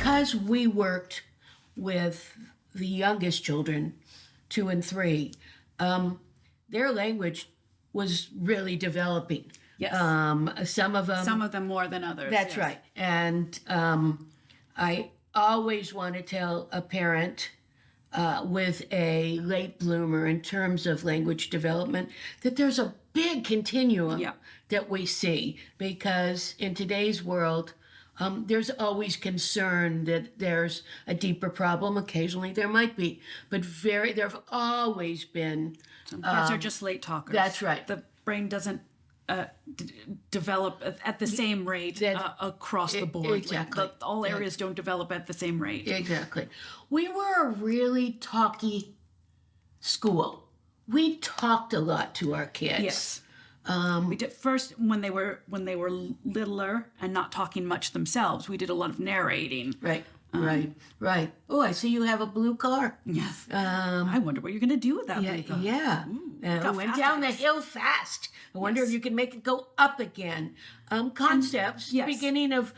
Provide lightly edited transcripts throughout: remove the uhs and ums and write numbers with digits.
because we worked with the youngest children, 2 and 3, their language was really developing. Yes. Some of them more than others. That's yes. right. And I always want to tell a parent with a late bloomer in terms of language development that there's a big continuum that we see, because in today's world, there's always concern that there's a deeper problem. Occasionally there might be, but there have always been. Some kids are just late talkers. That's right. The brain doesn't develop at the same rate across the board. Exactly. All areas don't develop at the same rate. Exactly. We were a really talky school. We talked a lot to our kids. Yes. We did first when they were littler and not talking much themselves. We did a lot of narrating. Right. Right. Oh, I see you have a blue car. Yes. I wonder what you're going to do with that blue car. Yeah. It went down the hill fast. I wonder if you can make it go up again. Concepts, beginning of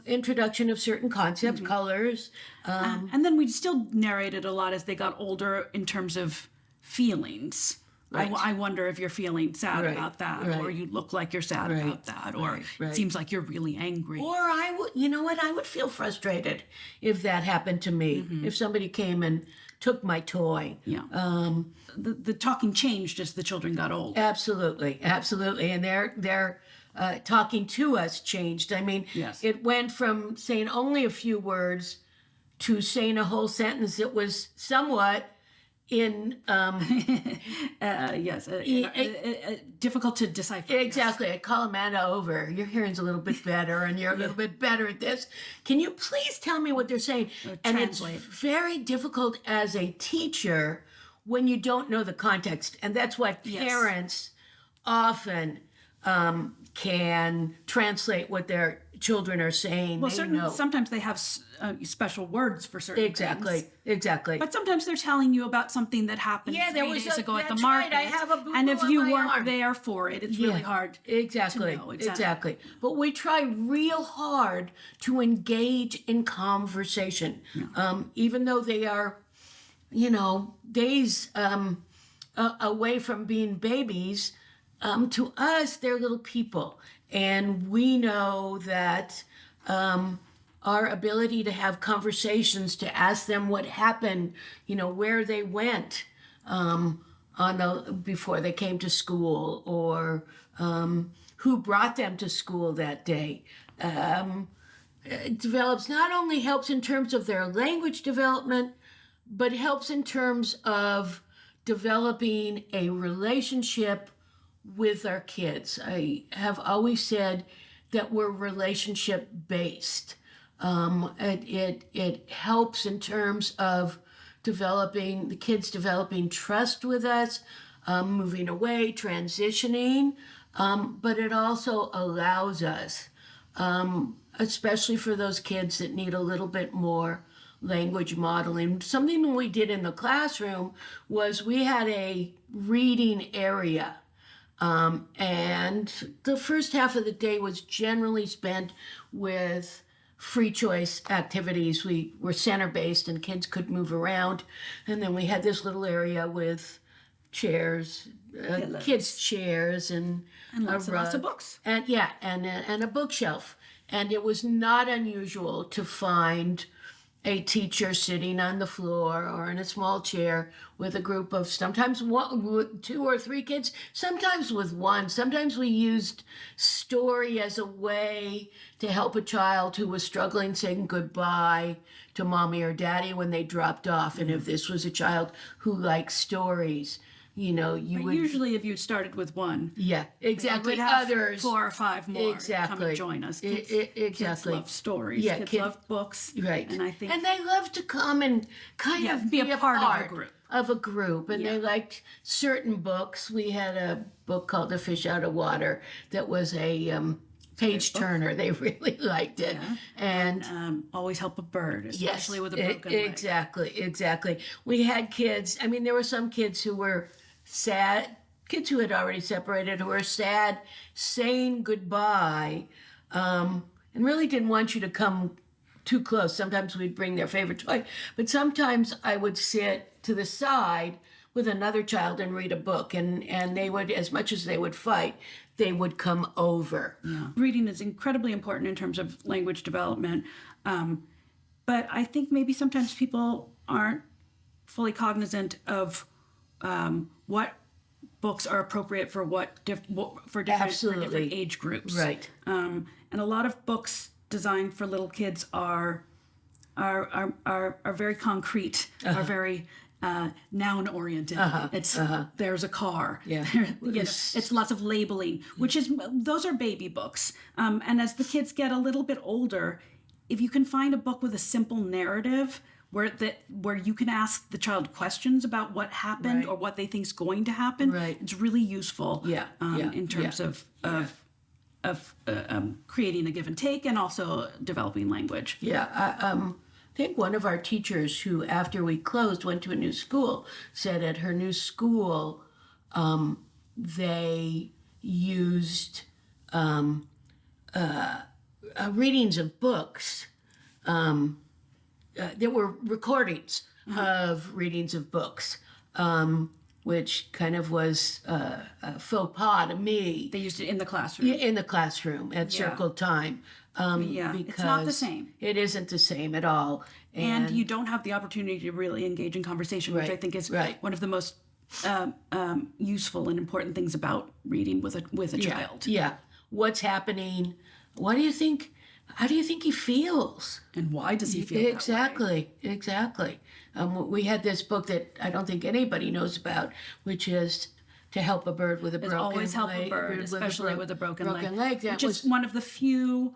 introduction of certain concepts, colors. And then we still narrated a lot as they got older in terms of feelings. Right. I wonder if you're feeling sad about that, or you look like you're sad about that, or it seems like you're really angry. Or I would feel frustrated if that happened to me, if somebody came and took my toy. Yeah. The talking changed as the children got older. Absolutely. And their talking to us changed. I mean, it went from saying only a few words to saying a whole sentence that was somewhat difficult to decipher. Exactly. I call Amanda over. Your hearing's a little bit better, and you're a little bit better at this. Can you please tell me what they're saying? And translate. It's very difficult as a teacher when you don't know the context, and that's why parents often can translate what their children are saying. Well, sometimes they have special words for certain things. Exactly. But sometimes they're telling you about something that happened 3 days ago at the market. Right. I have a boo-boo and if you on my weren't arm. there for it, it's really hard to know. Exactly. But we try real hard to engage in conversation, even though they are, days away from being babies. To us, they're little people. And we know that our ability to have conversations, to ask them what happened, where they went before they came to school, or who brought them to school that day, it develops, not only helps in terms of their language development, but helps in terms of developing a relationship with our kids. I have always said that we're relationship based. It helps in terms of the kids developing trust with us, moving away, transitioning, but it also allows us, especially for those kids that need a little bit more language modeling. Something we did in the classroom was we had a reading area. And the first half of the day was generally spent with free choice activities. We were center-based and kids could move around. And then we had this little area with chairs, kids' chairs, and lots of books. And and a bookshelf. And it was not unusual to find a teacher sitting on the floor or in a small chair with a group of sometimes 2 or 3 kids, sometimes with 1. Sometimes we used story as a way to help a child who was struggling saying goodbye to mommy or daddy when they dropped off. And if this was a child who liked stories, usually if you started with 1. Yeah, exactly. You would have others 4 or 5 more come and join us. Kids love stories. Yeah, kids love books. Right. And and they love to come and kind of be a part of a group. And they liked certain books. We had a book called The Fish Out of Water that was a page turner. They really liked it. Yeah. And always help a bird, especially with a broken leg. Exactly. We had kids. I mean, there were some kids who were sad, kids who had already separated, who were sad, saying goodbye, and really didn't want you to come too close. Sometimes we'd bring their favorite toy, but sometimes I would sit to the side with another child and read a book, and they would, as much as they would fight, they would come over. Yeah. Reading is incredibly important in terms of language development, but I think maybe sometimes people aren't fully cognizant of what books are appropriate for for different age groups. Right. And a lot of books designed for little kids are very concrete, are very noun oriented. There's a car. Yeah. It's lots of labeling, those are baby books. And as the kids get a little bit older, if you can find a book with a simple narrative where you can ask the child questions about what happened or what they think is going to happen, it's really useful. In terms of creating a give and take and also developing language. I think one of our teachers who, after we closed, went to a new school, said at her new school they used readings of books. There were recordings of readings of books, which kind of was a faux pas to me. They used it in the classroom. In the classroom at circle time. Because it's not the same. It isn't the same at all. And you don't have the opportunity to really engage in conversation, which I think is one of the most useful and important things about reading with a child. Yeah. What's happening? What do you think? How do you think he feels? And why does he feel Exactly. We had this book that I don't think anybody knows about, which is To Help a Bird with a Broken Leg. Always help a bird, especially with a broken leg. Which is one of the few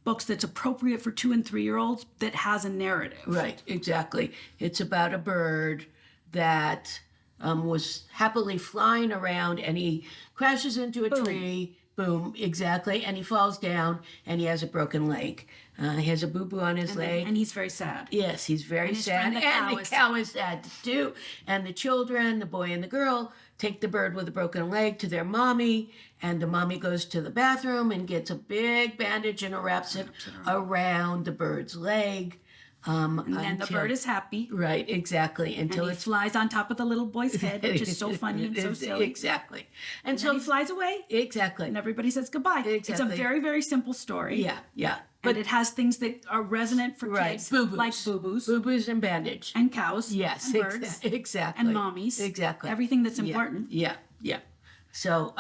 books that's appropriate for 2 and 3-year-olds that has a narrative. Right, exactly. It's about a bird that was happily flying around, and he crashes into a tree. Boom, exactly. And he falls down, and he has a broken leg. He has a boo-boo on his leg. And he's very sad. Yes, he's very sad. And the cow is sad too. And the children, the boy and the girl, take the bird with a broken leg to their mommy, and the mommy goes to the bathroom and gets a big bandage and wraps it around the bird's leg. And then the bird is happy. Right, exactly. Until it flies on top of the little boy's head, which is so funny and so silly. Exactly. And so he flies away. Exactly. And everybody says goodbye. Exactly. It's a very, very simple story. Yeah. But it has things that are resonant for kids. Boo-boos. Like boo-boos. Boo-boos and bandage. And cows. Yes, and birds. Exactly. And mommies. Exactly. Everything that's important. Yeah. So,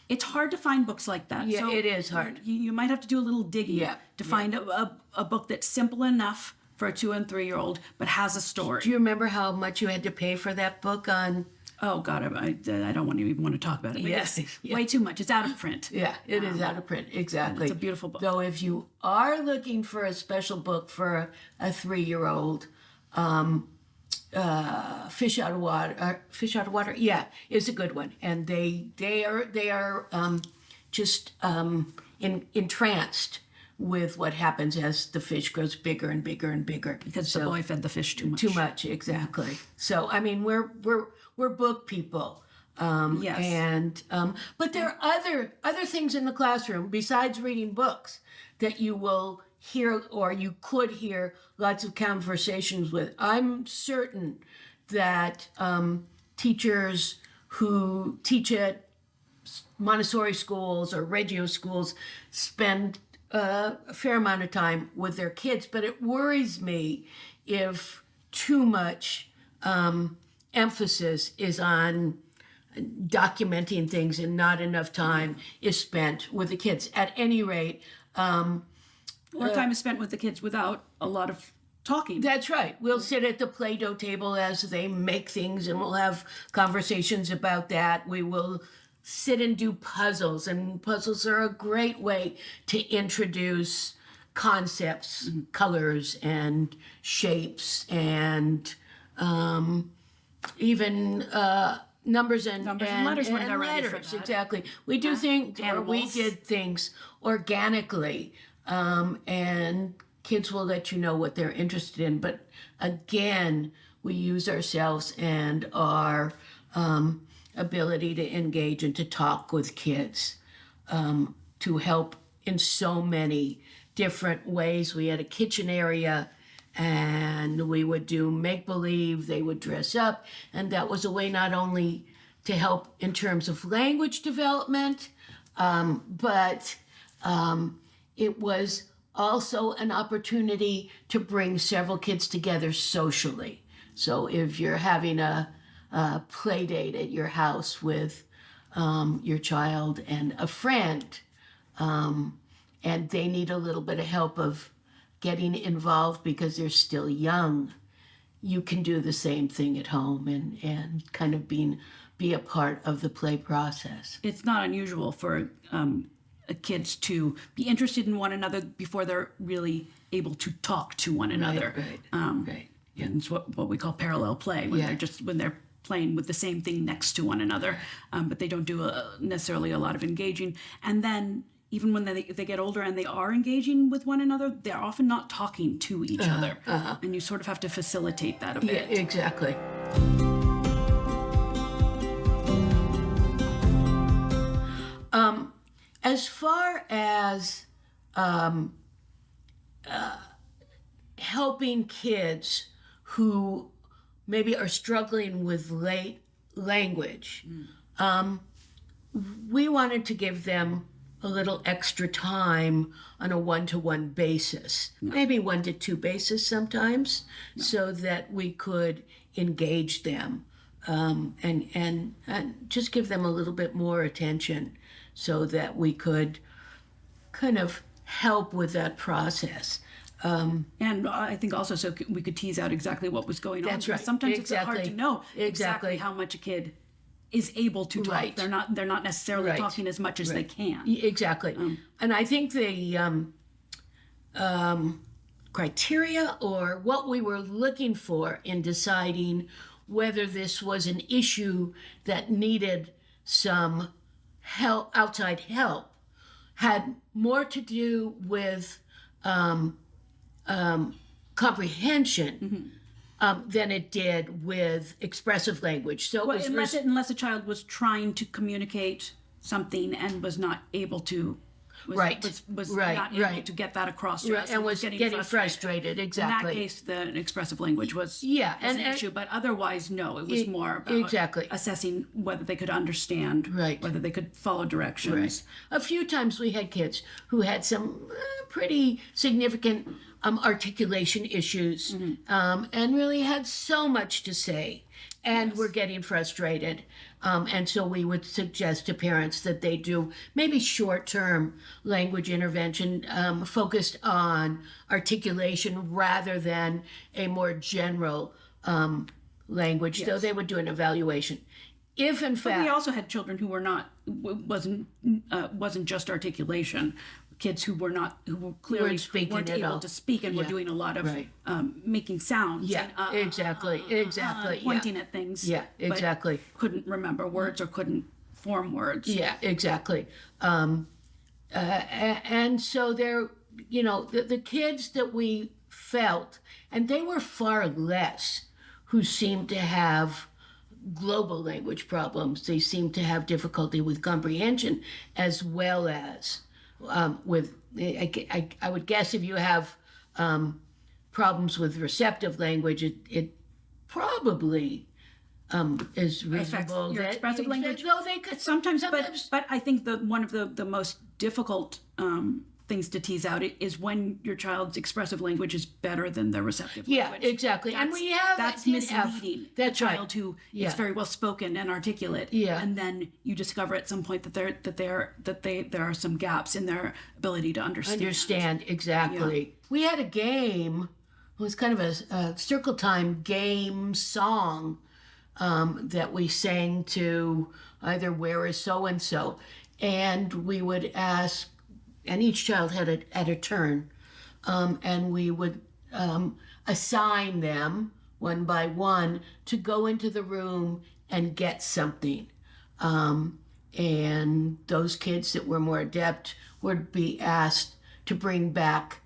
it's hard to find books like that. Yeah, so it is hard. You might have to do a little digging to find a book that's simple enough for a 2 and 3-year-old, but has a story. Do you remember how much you had to pay for that book on? Oh God, I don't even want to talk about it. Yes, way too much. It's out of print. Yeah, it is out of print. Exactly. It's a beautiful book. Though, if you are looking for a special book for a 3-year-old, Fish Out of Water, yeah, is a good one, and they are just entranced with what happens as the fish grows bigger and bigger and bigger. Because the boy fed the fish too much. Too much, exactly. So I mean, we're book people. Yes. And but there are other things in the classroom besides reading books that you will hear, or you could hear lots of conversations with. I'm certain that teachers who teach at Montessori schools or Reggio schools spend a fair amount of time with their kids, but it worries me if too much emphasis is on documenting things and not enough time is spent with the kids. At any rate, or time is spent with the kids without a lot of talking. That's right. We'll sit at the Play-Doh table as they make things, and we'll have conversations about that. We will sit and do puzzles, and puzzles are a great way to introduce concepts, colors, and shapes, and even numbers and letters when they're ready for that. Exactly. We do things, or we did things organically, and kids will let you know what they're interested in. But again, we use ourselves and our ability to engage and to talk with kids to help in so many different ways. We had a kitchen area, and we would do make-believe. They would dress up, and that was a way not only to help in terms of language development, but it was also an opportunity to bring several kids together socially. So if you're having a play date at your house with your child and a friend, and they need a little bit of help of getting involved because they're still young, you can do the same thing at home and kind of be a part of the play process. It's not unusual for kids to be interested in one another before they're really able to talk to one another. Right. Yeah. And it's what we call parallel play, when they're playing with the same thing next to one another, but they don't do necessarily a lot of engaging. And then even when they get older and they are engaging with one another, they're often not talking to each other. And you sort of have to facilitate that a bit. Yeah, exactly. As far as helping kids who maybe are struggling with late language, we wanted to give them a little extra time on a one-to-one basis, maybe 1 to 2 basis sometimes, so that we could engage them and just give them a little bit more attention so that we could kind of help with that process. And I think also so we could tease out exactly what was going on. That's right. Sometimes it's hard to know exactly how much a kid is able to talk. Right. They're not necessarily talking as much as they can. Exactly. And I think the criteria or what we were looking for in deciding whether this was an issue that needed some help, outside help, had more to do with comprehension than it did with expressive language. So it was unless a child was trying to communicate something and was not able to, was not able to get that across to us, and was getting frustrated. Exactly. In that case, the expressive language was an issue, but otherwise, no, it was more about assessing whether they could understand, whether they could follow directions. A few times we had kids who had some pretty significant articulation issues and really had so much to say and were getting frustrated. And so we would suggest to parents that they do maybe short-term language intervention focused on articulation rather than a more general language, though they would do an evaluation. If in fact, but we also had children who were not wasn't just articulation. Kids who clearly weren't able to speak and were doing a lot of making sounds. Exactly. Pointing at things. Exactly. But couldn't remember words or couldn't form words. Exactly. And so there, the kids that we felt, and they were far less who seemed to have global language problems. They seemed to have difficulty with comprehension as well as with, I would guess if you have problems with receptive language, it probably is reasonable. Your expressive language. Though they could sometimes. But I think one of the most difficult things to tease out is when your child's expressive language is better than their receptive language. Exactly. And that's misleading. That's a child who is very well spoken and articulate. And then you discover at some point that there are some gaps in their ability to understand. Exactly. We had a game. It was kind of a circle time game song that we sang to either Where is so and so, and we would ask. And each child had a turn, and we would assign them one by one to go into the room and get something. And those kids that were more adept would be asked to bring back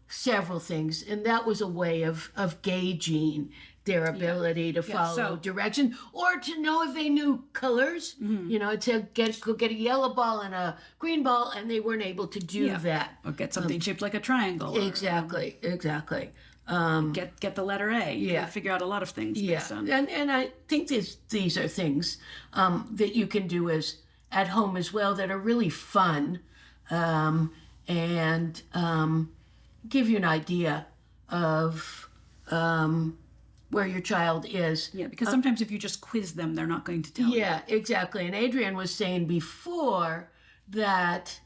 several things, and that was a way of gauging their ability to follow direction, or to know if they knew colors. You know, to go get a yellow ball and a green ball, and they weren't able to do that. Or get something shaped like a triangle. Exactly. Get the letter A. You can figure out a lot of things. Yeah, and I think these are things that you can do at home as well that are really fun, and give you an idea of where your child is. Yeah, because sometimes if you just quiz them, they're not going to tell you. Yeah, exactly. And Adrienne was saying before that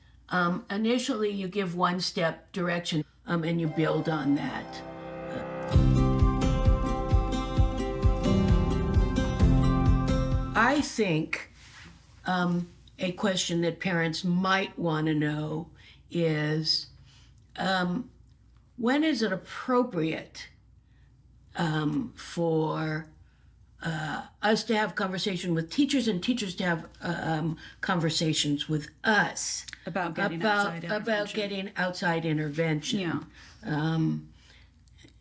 initially you give one-step direction and you build on that. I think a question that parents might want to know is, when is it appropriate for us to have conversation with teachers and teachers to have conversations with us about getting outside intervention. Yeah.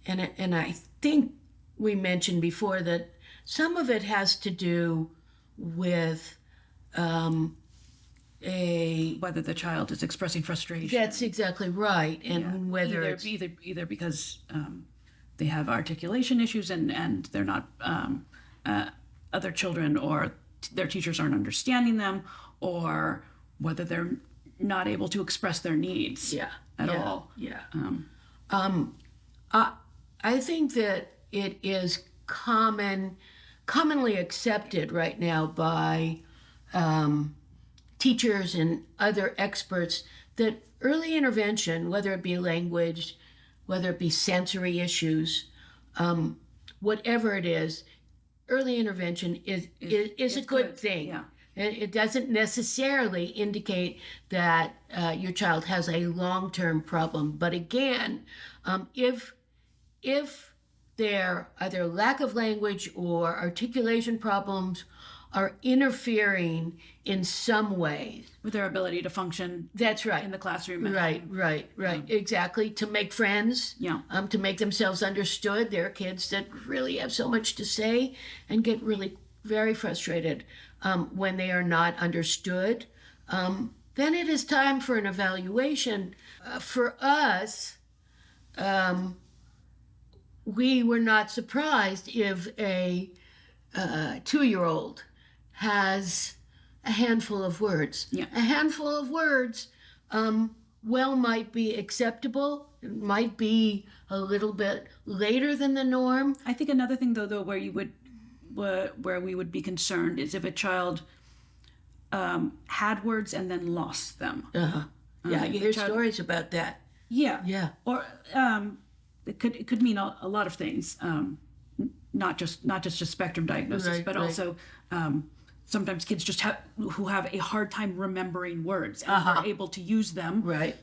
And I think we mentioned before that some of it has to do with whether the child is expressing frustration. That's exactly right, and whether it's either because they have articulation issues and they're not other children, or their teachers aren't understanding them, or whether they're not able to express their needs at all. Yeah. I think that it is commonly accepted right now by teachers and other experts that early intervention, whether it be language, whether it be sensory issues, whatever it is, early intervention is a good thing. Yeah. It doesn't necessarily indicate that your child has a long-term problem. But again, if their either lack of language or articulation problems are interfering in some way with their ability to function. That's right. In the classroom. Right. Exactly. To make friends. Yeah. To make themselves understood. There are kids that really have so much to say and get really very frustrated when they are not understood. Then it is time for an evaluation. For us, we were not surprised if a 2-year-old has a handful of words. Yeah. A handful of words might be acceptable. It might be a little bit later than the norm. I think another thing though where we would be concerned is if a child had words and then lost them. Yeah, you hear stories about that. Yeah. Or it could mean a lot of things. Not just a spectrum diagnosis, but also sometimes kids just who have a hard time remembering words and are able to use them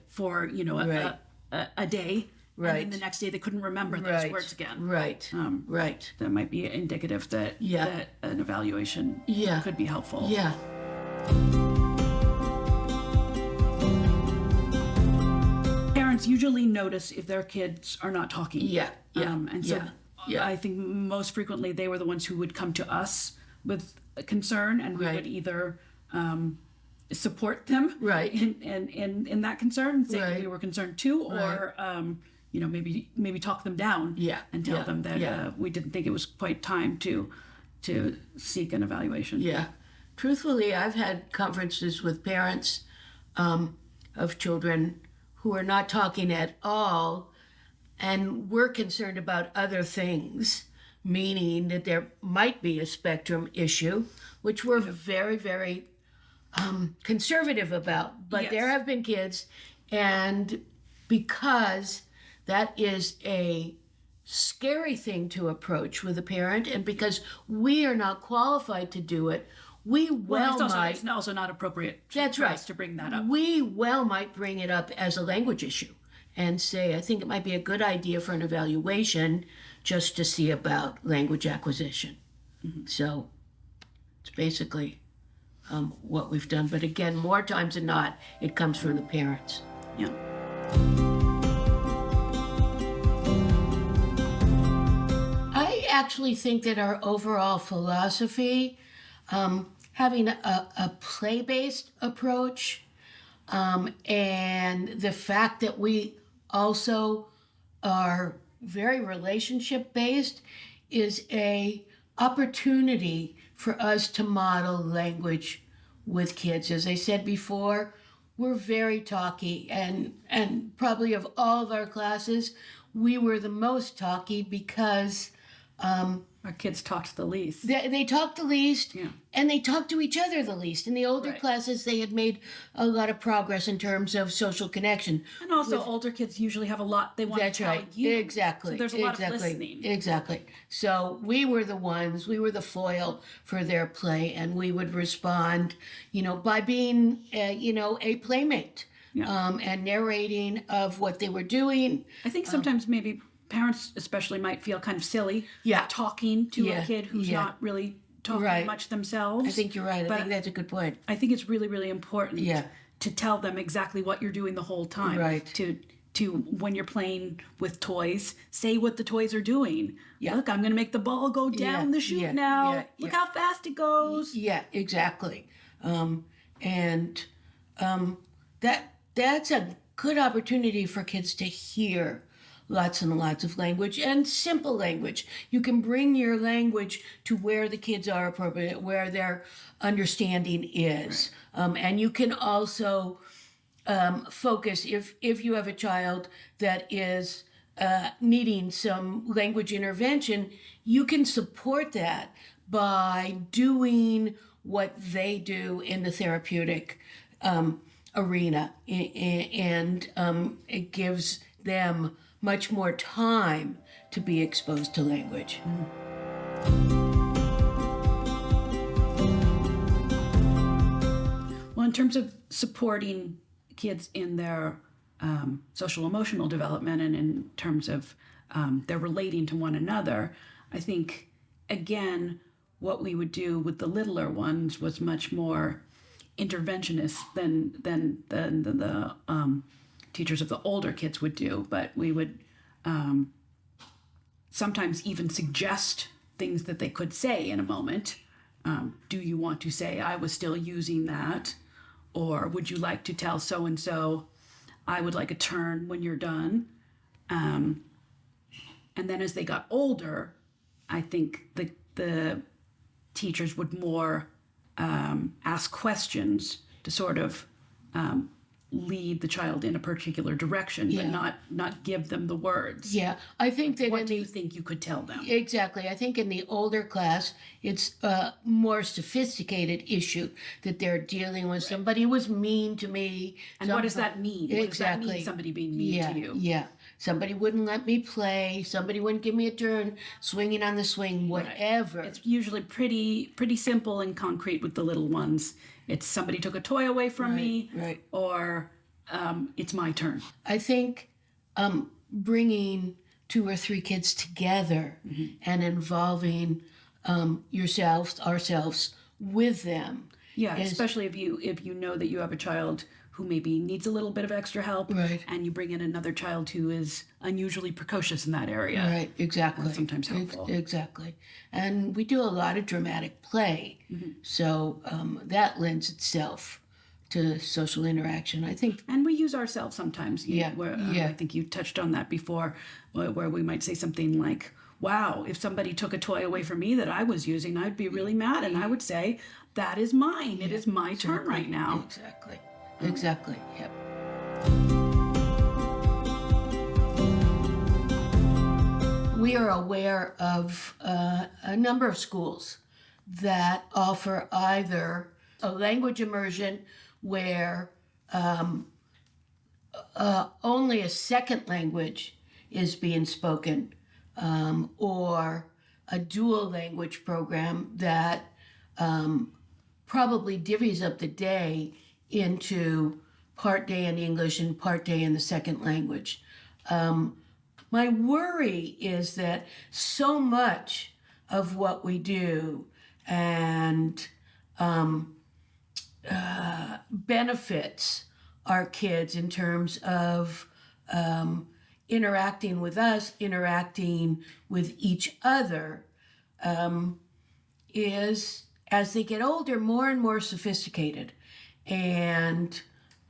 for a day, and then the next day they couldn't remember those words again. Right. That might be indicative that an evaluation could be helpful. Yeah. Parents usually notice if their kids are not talking. And so I think most frequently they were the ones who would come to us with a concern, and we would either support them in that concern and say we were concerned too, or maybe talk them down and tell them that we didn't think it was quite time to seek an evaluation. Yeah. Truthfully, I've had conferences with parents of children who are not talking at all, and we're concerned about other things, meaning that there might be a spectrum issue, which we're very, very conservative about. But there have been kids, and because that is a scary thing to approach with a parent, and because we are not qualified to do it, it's also not appropriate for us to bring that up. We might bring it up as a language issue and say, I think it might be a good idea for an evaluation just to see about language acquisition. Mm-hmm. So it's basically what we've done. But again, more times than not, it comes from the parents. Yeah. actually think that our overall philosophy, having a play-based approach, and the fact that we also are very relationship-based is a opportunity for us to model language with kids. As I said before, we're very talky, and probably of all of our classes, we were the most talky because our kids talked the least. they talked the least, and they talked to each other the least. In the older classes, they had made a lot of progress in terms of social connection. And also, older kids usually have a lot they want to tell you. Exactly. So there's a lot of listening. Exactly. So we were the foil for their play, and we would respond, by being, a playmate, and narrating of what they were doing. I think sometimes maybe parents especially might feel kind of silly talking to a kid who's not really talking much themselves. I think you're right. I think that's a good point. I think it's really, really important to tell them exactly what you're doing the whole time. Right. To when you're playing with toys, say what the toys are doing. Look, I'm going to make the ball go down the chute now. Look how fast it goes. Yeah, exactly. That's a good opportunity for kids to hear lots and lots of language and simple language. You can bring your language to where the kids are appropriate, where their understanding is. And you can also focus, if you have a child that is needing some language intervention, you can support that by doing what they do in the therapeutic arena. And it gives them much more time to be exposed to language. Well, in terms of supporting kids in their social emotional development and in terms of their relating to one another, I think, again, what we would do with the littler ones was much more interventionist than the teachers of the older kids would do, but we would sometimes even suggest things that they could say in a moment. Do you want to say, I was still using that? Or would you like to tell so-and-so, I would like a turn when you're done? And then as they got older, I think the teachers would more ask questions to sort of lead the child in a particular direction, but not give them the words. Yeah, I think that what do you think you could tell them? Exactly. I think in the older class, it's a more sophisticated issue that they're dealing with. Somebody was mean to me. And what does that mean? Exactly. What does that mean, somebody being mean to you? Yeah. Somebody wouldn't let me play. Somebody wouldn't give me a turn, swinging on the swing, whatever. Right. It's usually pretty simple and concrete with the little ones. It's somebody took a toy away from me, or it's my turn. I think bringing 2 or 3 kids together and involving ourselves with them. Yeah, especially if you know that you have a child who maybe needs a little bit of extra help, and you bring in another child who is unusually precocious in that area. Right, exactly. That's sometimes helpful. Exactly. And we do a lot of dramatic play, so that lends itself to social interaction, I think. And we use ourselves sometimes. I think you touched on that before, where we might say something like, wow, if somebody took a toy away from me that I was using, I'd be really mad. And I would say, that is mine. It is my turn right now. Exactly. Yep. We are aware of a number of schools that offer either a language immersion where only a second language is being spoken, or a dual language program that probably divvies up the day into part day in English and part day in the second language. My worry is that so much of what we do and benefits our kids in terms of interacting with us, interacting with each other, is, as they get older, more and more sophisticated. And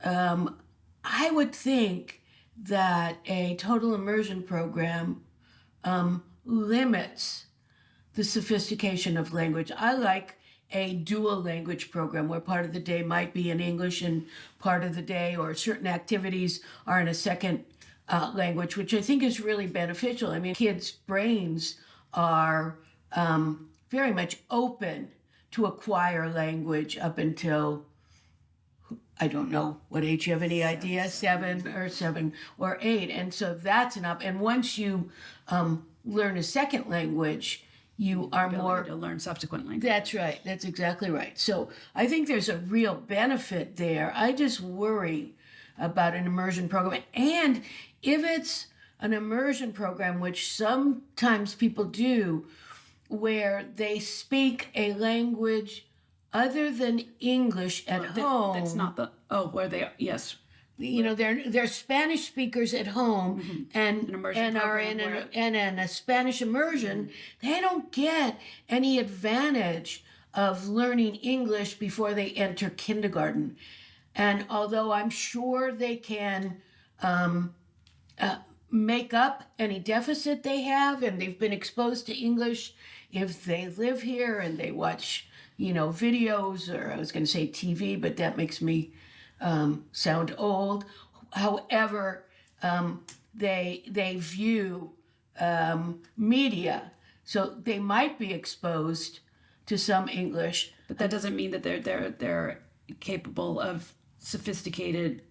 I would think that a total immersion program limits the sophistication of language. I like a dual language program where part of the day might be in English and part of the day or certain activities are in a second language, which I think is really beneficial. I mean, kids' brains are very much open to acquire language up until, I don't know what age you have any idea, seven or eight. And so that's enough. And once you learn a second language, you are more to learn subsequent language. That's right. That's exactly right. So I think there's a real benefit there. I just worry about an immersion program. And if it's an immersion program, which sometimes people do, where they speak a language other than English at home. That's not the, where they are, yes. You know, they're Spanish speakers at home and are in a Spanish immersion. They don't get any advantage of learning English before they enter kindergarten. And although I'm sure they can make up any deficit they have, and they've been exposed to English if they live here and they watch, videos, or I was going to say TV, but that makes me sound old. However, they view media, so they might be exposed to some English. But that doesn't mean that they're capable of sophisticated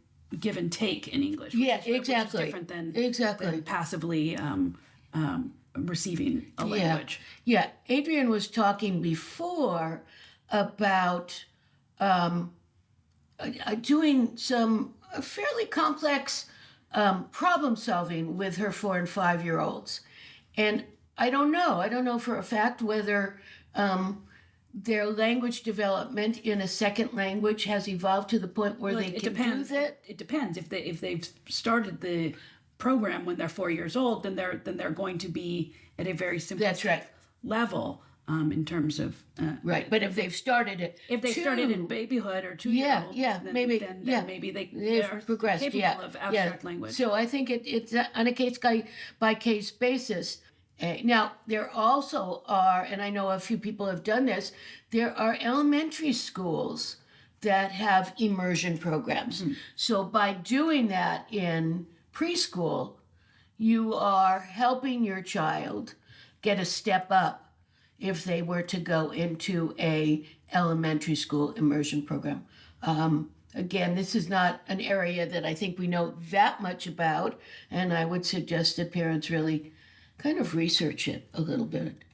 give and take in English. Yeah, Which exactly. is different than passively receiving a language. Yeah. Adrian was talking before about doing some fairly complex problem solving with her 4 and 5 year olds. And I don't know for a fact whether their language development in a second language has evolved to the point where they can do that. It depends. If they've started the program when they're 4 years old, then they're going to be at a very simplistic level in terms of right. But if they've started it, started in babyhood or 2 years old, then maybe they're progressed. Capable of abstract language. So I think it's on a case by case basis. Now, there also are, and I know a few people have done this, there are elementary schools that have immersion programs. Mm-hmm. So by doing that in preschool, you are helping your child get a step up if they were to go into a elementary school immersion program. Again, this is not an area that I think we know that much about, and I would suggest that parents really kind of research it a little bit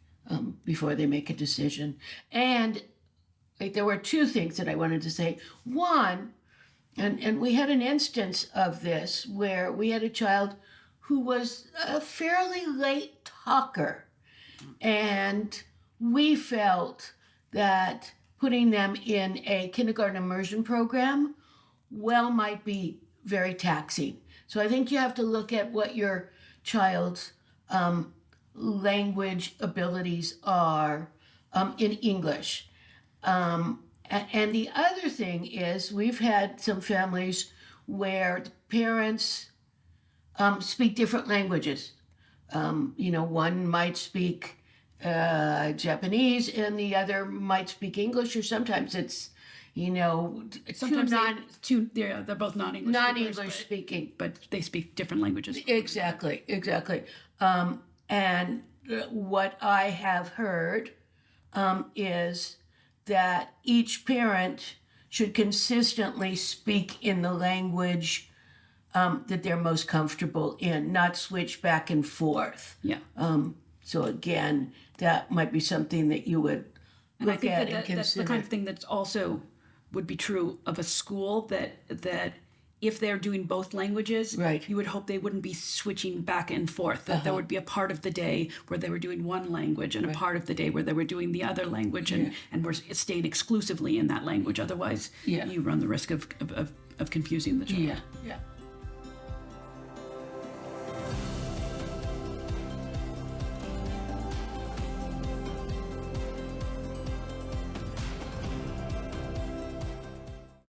before they make a decision. And there were two things that I wanted to say. One, and we had an instance of this where we had a child who was a fairly late talker. And we felt that putting them in a kindergarten immersion program might be very taxing. So I think you have to look at what your child's language abilities are in English. And the other thing is we've had some families where the parents speak different languages. One might speak Japanese and the other might speak English, or sometimes it's, sometimes they're both non-English speaking. But they speak different languages. Exactly. And what I have heard is that each parent should consistently speak in the language that they're most comfortable in, not switch back and forth. Yeah. So again, that might be something that you would look at and consider. That's the kind of thing that also would be true of a school, that if they're doing both languages, right, you would hope they wouldn't be switching back and forth, that there would be a part of the day where they were doing one language and a part of the day where they were doing the other language, and were staying exclusively in that language. Otherwise, you run the risk of confusing the child. Yeah.